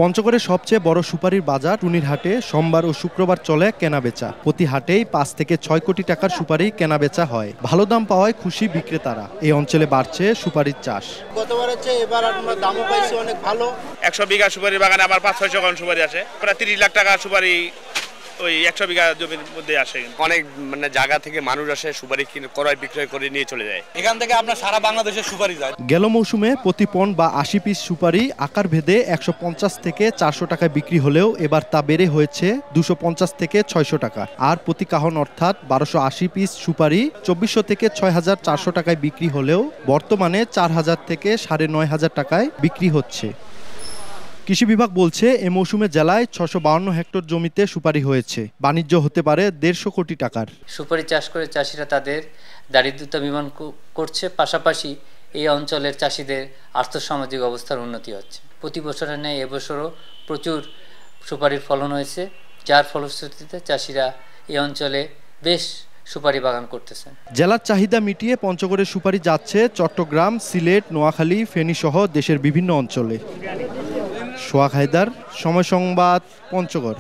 পঞ্চগড়ের সবচেয়ে বড় সুপারির বাজার টুনির হাটে সোমবার ও শুক্রবার চলে কেনাবেচা। প্রতি হাটেই ৫ থেকে ৬ কোটি টাকার সুপারি কেনাবেচা হয়। ভালো দাম পাওয়ায় খুশি বিক্রেতারা। এই অঞ্চলে বাড়ছে সুপারির চাষ। গতবারের চেয়ে এবার আমরা দামও পাইছি অনেক ভালো। ১০০ বিঘা সুপারি বাগানে আমার ৫-৬০০ কারণ সুপারি আসে, প্রায় ৩০ লাখ টাকা সুপারি ওই ১০০ বিঘা জমির মধ্যে আসে। অনেক জায়গা থেকে মানুষ আসে সুপারি ক্রয় বিক্রয় করে নিয়ে চলে যায়। এখান থেকে আপনার সারা বাংলাদেশের সুপারি যায়। গেল মৌসুমে প্রতি পণ বা ৮০ পিস সুপারি আকার ভেদে ১৫০ থেকে ৪০০ টাকায় বিক্রি হলেও এবার তা বেড়ে হয়েছে ২৫০ থেকে ৬০০ টাকা। আর প্রতি কাহন অর্থাৎ ১২৮০ পিস সুপারি ২৪০০ থেকে ৬৪০০ টাকায় বিক্রি হলেও বর্তমানে ৪০০০ থেকে ৯৫০০ টাকায় বিক্রি হচ্ছে। কৃষি বিভাগ বলছে এ মৌসুমে জেলায় ৬৫২ হেক্টর জমিতে সুপারি হয়েছে। বাণিজ্য হতে পারে ১৫০ কোটি টাকার। সুপারি চাষ করে চাষিরা তাদের দারিদ্রতা নিবারণ করছে, পাশাপাশি এই অঞ্চলের চাষিদের আর্থসামাজিক অবস্থার উন্নতি হচ্ছে। প্রতি বছরের ন্যায় এবছরও প্রচুর সুপারির ফলন হয়েছে, যার ফলশ্রুতিতে চাষিরা এই অঞ্চলে বেশ সুপারি বাগান করতেছেন। জেলার চাহিদা মিটিয়ে পঞ্চগড়ের সুপারি যাচ্ছে চট্টগ্রাম, সিলেট, নোয়াখালী, ফেনী সহ দেশের বিভিন্ন অঞ্চলে। সোহাগ হায়দার, সময় সংবাদ, পঞ্চগড়।